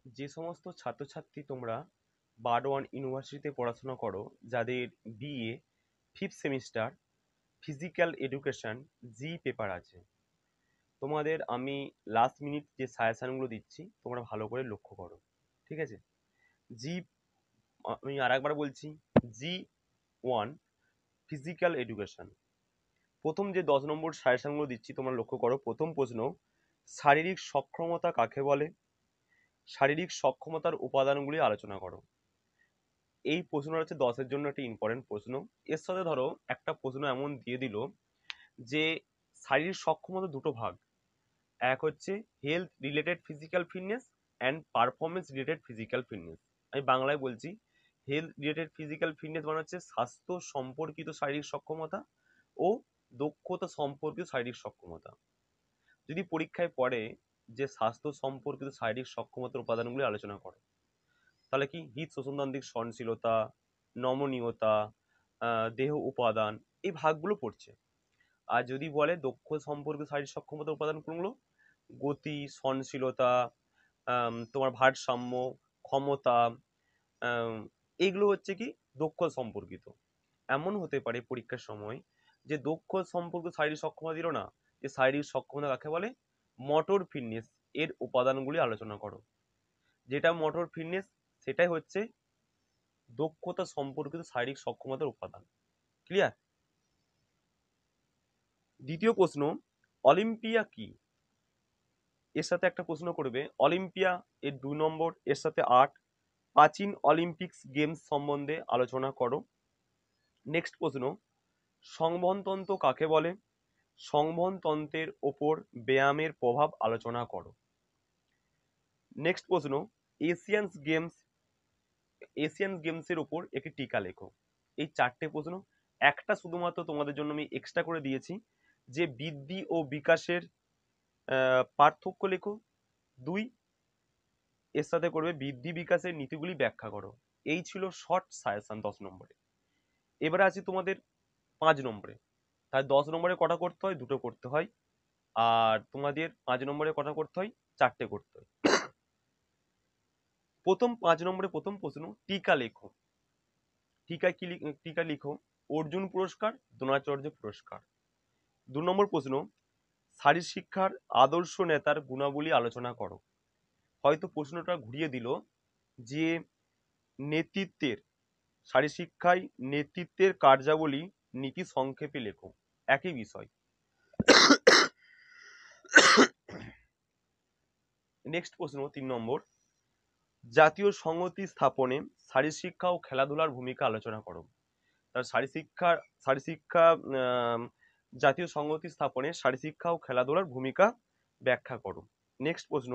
যে সমস্ত ছাত্রছাত্রী তোমরা বারওয়ান ইউনিভার্সিটিতে পড়াশোনা করো, যাদের BA fifth semester physical education G paper আছে, তোমাদের আমি লাস্ট মিনিট যে সাজেশনগুলো দিচ্ছি তোমরা ভালো করে লক্ষ্য করো। ঠিক আছে? জি, আমি আর একবার বলছি, G1 ফিজিক্যাল এডুকেশন। প্রথম যে 10 নম্বর সাজেশনগুলো দিচ্ছি তোমরা লক্ষ্য করো। প্রথম প্রশ্ন, শারীরিক সক্ষমতা কাকে বলে? শারীরিক সক্ষমতার উপাদানগুলি আলোচনা করো। এই প্রশ্নটা হচ্ছে 10-এর জন্য একটা ইম্পর্টেন্ট প্রশ্ন। এর সাথে ধরো একটা প্রশ্ন এমন দিয়ে দিল যে শারীরিক সক্ষমতা দুটো ভাগ, এক হচ্ছে health related physical fitness and performance related physical fitness. আমি বাংলায় বলছি, হেলথ রিলেটেড ফিজিক্যাল ফিটনেস মানে হচ্ছে স্বাস্থ্য সম্পর্কিত শারীরিক সক্ষমতা ও দক্ষতা সম্পর্কিত শারীরিক সক্ষমতা। যদি পরীক্ষায় পড়ে যে স্বাস্থ্য সম্পর্কিত শারীরিক সক্ষমতার উপাদানগুলি আলোচনা করে, তাহলে কি হৃদ শোষণতান্ত্রিক সহনশীলতা, নমনীয়তা, দেহ উপাদান, এই ভাগগুলো পড়ছে। আর যদি বলে দক্ষ সম্পর্কিত শারীরিক সক্ষমতার উপাদান কোনগুলো, গতি, সহনশীলতা, তোমার ভারসাম্য, ক্ষমতা, আম, এইগুলো হচ্ছে কি দক্ষ সম্পর্কিত। এমন হতে পারে পরীক্ষার সময় যে দক্ষ সম্পর্কিত শারীরিক সক্ষমতা দিল না, যে শারীরিক সক্ষমতা কাকে বলে, মোটর ফিটনেস এর উপাদানগুলি আলোচনা করো। যেটা মোটর ফিটনেস সেটাই হচ্ছে দক্ষতা সম্পর্কিত শারীরিক সক্ষমতার উপাদান। ক্লিয়ার? দ্বিতীয় প্রশ্ন, অলিম্পিয়া কি? এর সাথে একটা প্রশ্ন করবে, অলিম্পিয়া এর 2 নম্বর, এর সাথে 8, প্রাচীন অলিম্পিক্স গেমস সম্বন্ধে আলোচনা করো। নেক্সট প্রশ্ন, সংবহনতন্ত্র কাকে বলে? সংবহনতন্ত্রের ওপর ব্যায়ামের প্রভাব আলোচনা করো। নেক্সট প্রশ্ন, এশিয়ান গেমস এর উপর একটি টিকা লেখো। এই 4টে প্রশ্ন। একটা শুধুমাত্র তোমাদের জন্য আমি এক্সট্রা করে দিয়েছি, যে বৃদ্ধি ও বিকাশের পার্থক্য লেখো। 2, এর সাথে করবে বৃদ্ধি বিকাশের নীতিগুলি ব্যাখ্যা করো। এই ছিল শর্ট সাজেশন 10 নম্বরে। এবারে আছি তোমাদের 5 নম্বরে। তাই 10 নম্বরে কটা করতে হয়? 2টো করতে হয়। আর তোমাদের 5 নম্বরে কটা করতে হয়? 4টে করতে হয়। প্রথম 5 নম্বরে প্রথম প্রশ্ন, টিকা লেখো। টিকা লিখো, অর্জুন পুরস্কার, দ্রোণাচার্য পুরস্কার। 2 নম্বর প্রশ্ন, শারীরশিক্ষার আদর্শ নেতার গুণাবলী আলোচনা করো। হয়তো প্রশ্নটা ঘুরিয়ে দিল যে নেতৃত্বের, শারীরশিক্ষায় নেতৃত্বের কার্যাবলী নীতি সংক্ষেপে লেখো। একই বিষয়। নেক্সট প্রশ্ন 3 নম্বর, জাতীয় সংহতি স্থাপনে শারীরশিক্ষা ও খেলাধুলার ভূমিকা আলোচনা করো। তার শারীরশিক্ষা জাতীয় সংহতি স্থাপনে শারীরশিক্ষা ও খেলাধুলার ভূমিকা ব্যাখ্যা করো। নেক্সট প্রশ্ন,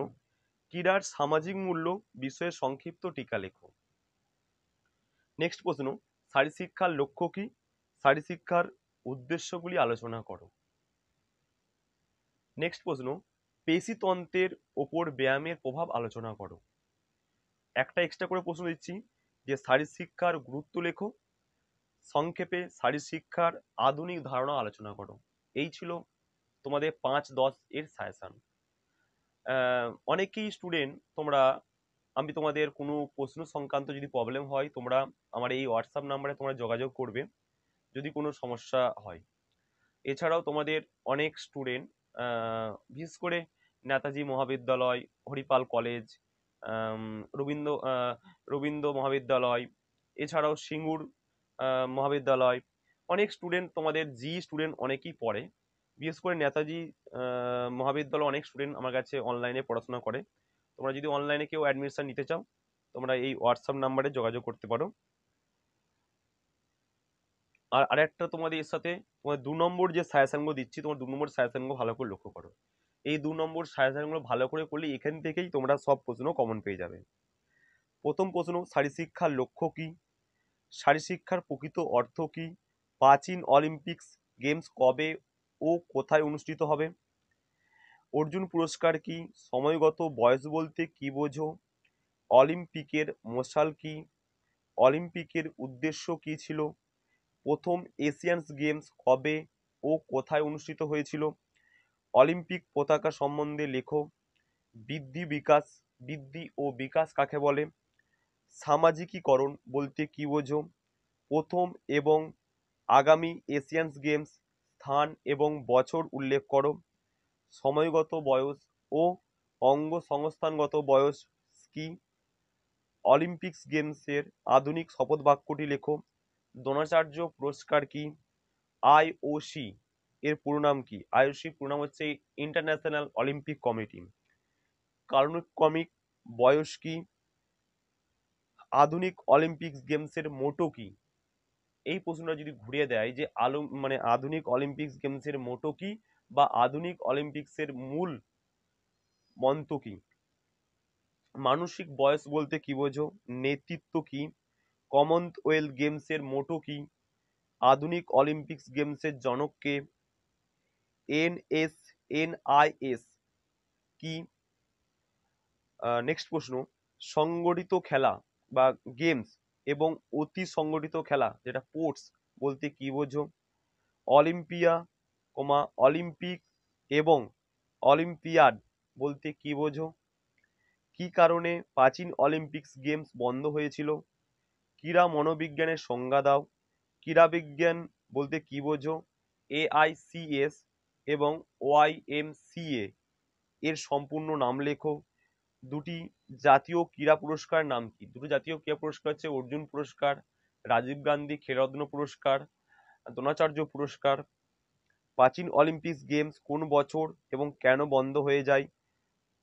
ক্রীড়ার সামাজিক মূল্য বিষয়ে সংক্ষিপ্ত টিকা লেখো। নেক্সট প্রশ্ন, শারীরশিক্ষার লক্ষ্য কি? শারীরশিক্ষার উদ্দেশ্যগুলি আলোচনা করো। নেক্সট প্রশ্ন, পেশিতন্ত্রের ওপর ব্যায়ামের প্রভাব আলোচনা করো। একটা এক্সট্রা করে প্রশ্ন দিচ্ছি, যে শারীরশিক্ষার গুরুত্ব লেখো। সংক্ষেপে শারীরশিক্ষার আধুনিক ধারণা আলোচনা করো। এই ছিল তোমাদের 5-10 এর সাজেশন। অনেকেই স্টুডেন্ট তোমরা, আমি তোমাদের কোনো প্রশ্ন সংক্রান্ত যদি প্রবলেম হয় তোমরা আমার এই হোয়াটসঅ্যাপ নাম্বারে তোমরা যোগাযোগ করবে যদি কোনো সমস্যা হয়। এছাড়াও তোমাদের অনেক স্টুডেন্ট, বিশেষ করে নেতাজি মহাবিদ্যালয়, হরিপাল কলেজ, রবীন্দ্র রবীন্দ্র মহাবিদ্যালয়, এছাড়াও সিঙ্গুর মহাবিদ্যালয়, অনেক স্টুডেন্ট তোমাদের স্টুডেন্ট অনেকেই পড়ে। বিশেষ করে নেতাজি মহাবিদ্যালয় অনেক স্টুডেন্ট আমার কাছে অনলাইনে পড়াশোনা করে। তোমরা যদি অনলাইনে কেউ অ্যাডমিশন নিতে চাও তোমরা এই হোয়াটসঅ্যাপ নাম্বারে যোগাযোগ করতে পারো। আর আরেকটা তোমাদের এর সাথে তোমার 2 নম্বর যে সাজেশনগুলো দিচ্ছি, তোমার 2 নম্বর সাজেশনগুলো ভালো করে লক্ষ্য করো। এই 2 নম্বর সাজেশনগুলো ভালো করে করলে এখান থেকেই তোমরা সব প্রশ্ন কমন পেয়ে যাবে। প্রথম প্রশ্ন, শারীরশিক্ষার লক্ষ্য কি? শারীরশিক্ষার প্রকৃত অর্থ কি? প্রাচীন অলিম্পিক্স গেমস কবে ও কোথায় অনুষ্ঠিত হবে? অর্জুন পুরস্কার কি? সময়গত বয়স বলতে কি বোঝো? অলিম্পিকের মশাল কি? অলিম্পিকের উদ্দেশ্য কি ছিল? প্রথম এশিয়ান গেমস কবে ও কোথায় অনুষ্ঠিত হয়েছিল? অলিম্পিক পতাকা সম্বন্ধে লেখো। বৃদ্ধি বিকাশ বৃদ্ধি ও বিকাশ কাকে বলে? সামাজিকীকরণ বলতে কি বোঝো? প্রথম এবং আগামী এশিয়ান গেমস স্থান এবং বছর উল্লেখ করো। সময়গত বয়স ও অঙ্গ সংস্থানগত বয়স কি? অলিম্পিক্স গেমসের আধুনিক শপথ বাক্যটি লেখো। দ্রোণাচার্য পুরস্কার কি? আইওসি এর পুরো নাম কি? আইওসি পুরো নাম হচ্ছে ইন্টারন্যাশনাল অলিম্পিক কমিটি। কালানুক্রমিক বয়স কি? আধুনিক অলিম্পিক্স গেমসের মোটো কি? এই প্রশ্নটা যদি ঘুরিয়ে দেয় যে আধুনিক অলিম্পিক্স গেমসের মোটো কি বা আধুনিক অলিম্পিক্সের মূল মন্ত্র কি? মানসিক বয়স বলতে কি বোঝো? নেতৃত্ব কি? কমনওয়েলথ গেমসের মোটো কি? আধুনিক অলিম্পিক্স গেমসের জনক কে? এনএস কি? নেক্সট প্রশ্ন, সংগঠিত খেলা বা গেমস এবং অতি সংগঠিত খেলা যেটা স্পোর্টস বলতে কি বোঝো? অলিম্পিয়া অলিম্পিক এবং অলিম্পিয়াড বলতে কি বোঝো? কি কারণে প্রাচীন অলিম্পিক্স গেমস বন্ধ হয়েছিল? ক্রীড়া মনোবিজ্ঞানের সংজ্ঞা দাও। ক্রীড়াবিজ্ঞান বলতে কি বোঝো? এআইসিএস এবং ওয়াইএমসিএ এর সম্পূর্ণ নাম লেখো। দুটি জাতীয় ক্রীড়া পুরস্কার নাম কি? দুটো জাতীয় ক্রীড়া পুরস্কার হচ্ছে অর্জুন পুরস্কার, রাজীব গান্ধী খেলরত্ন পুরস্কার, দ্রোণাচার্য পুরস্কার। প্রাচীন অলিম্পিক্স গেমস কোন বছর এবং কেন বন্ধ হয়ে যায়?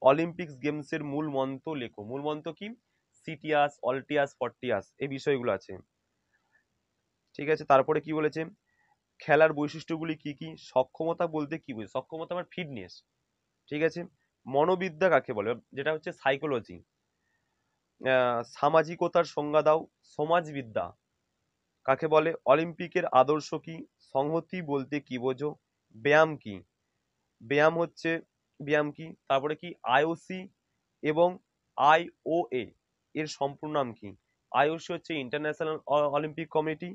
অলিম্পিক্স গেমসের মূল মন্ত্র লেখো। মূল মন্ত্র কি? সিটিয়াস, অল্টিয়াস, ফর্টিয়াস এই বিষয়গুলো আছে। ঠিক আছে, তারপরে কি বলেছে? খেলার বৈশিষ্ট্যগুলি কি কি? সক্ষমতা বলতে কি বোঝো? সক্ষমতা আমার ফিটনেস। ঠিক আছে, মনোবিদ্যা কাকে বলে? যেটা হচ্ছে সাইকোলজি। সামাজিকতার সংজ্ঞা দাও। সমাজবিদ্যা কাকে বলে? অলিম্পিকের আদর্শ কি? সংহতি বলতে কি বোঝো? ব্যায়াম কি? ব্যায়াম হচ্ছে ব্যায়াম কি? তারপরে কি? আইওসি এবং আইওএ এর সম্পূর্ণ নাম কি? আইওসি হচ্ছে ইন্টারন্যাশনাল অলিম্পিক কমিটি,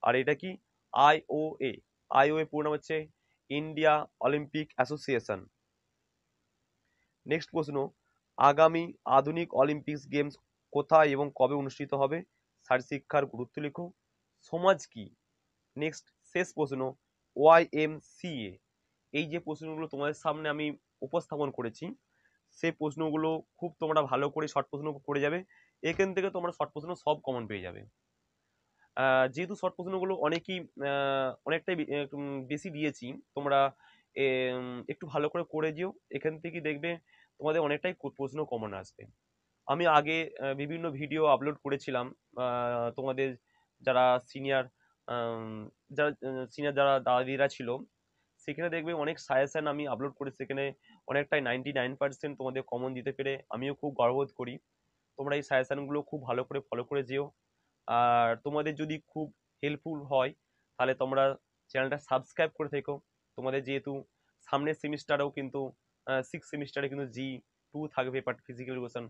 আর এটা কি? আইওএ। আইওএ পুরো নাম হচ্ছে ইন্ডিয়া অলিম্পিক অ্যাসোসিয়েশন। নেক্সট প্রশ্ন, আগামী আধুনিক অলিম্পিক্স গেমস কোথায় এবং কবে অনুষ্ঠিত হবে? শারীরশিক্ষার গুরুত্ব লেখো। সমাজ কি? নেক্সট শেষ প্রশ্ন, ওয়াইএমসিএ। এই যে প্রশ্নগুলো তোমাদের সামনে আমি উপস্থাপন করেছি, সেই প্রশ্নগুলো খুব তোমরা ভালো করে শর্ট প্রশ্ন করে যাবে। এখান থেকে তোমরা শর্ট প্রশ্ন সব কমন পেয়ে যাবে। যেহেতু শর্ট প্রশ্নগুলো অনেকটাই বেশি দিয়েছি, তোমরা একটু ভালো করে করে যেও। এখান থেকে দেখবে তোমাদের অনেকটাই প্রশ্ন কমন আসবে। আমি আগে বিভিন্ন ভিডিও আপলোড করেছিলাম তোমাদের যারা সিনিয়র যারা দাদিরা ছিল, সেখানে দেখবে অনেক সাজেশন আমি আপলোড করি। সেখানে অনেকটাই 99% তোমাদের কমন দিতে পেরে আমিও খুব গর্ববোধ করি। তোমরা এই সাজেশনগুলো খুব ভালো করে ফলো করে যেও। আর তোমাদের যদি খুব হেল্পফুল হয় তাহলে তোমরা চ্যানেলটা সাবস্ক্রাইব করে থেকো। তোমাদের যেহেতু সামনের সেমিস্টারেও কিন্তু 6 সেমিস্টারে কিন্তু G2 থাকবে, বাট ফিজিক্যাল এডুকেশন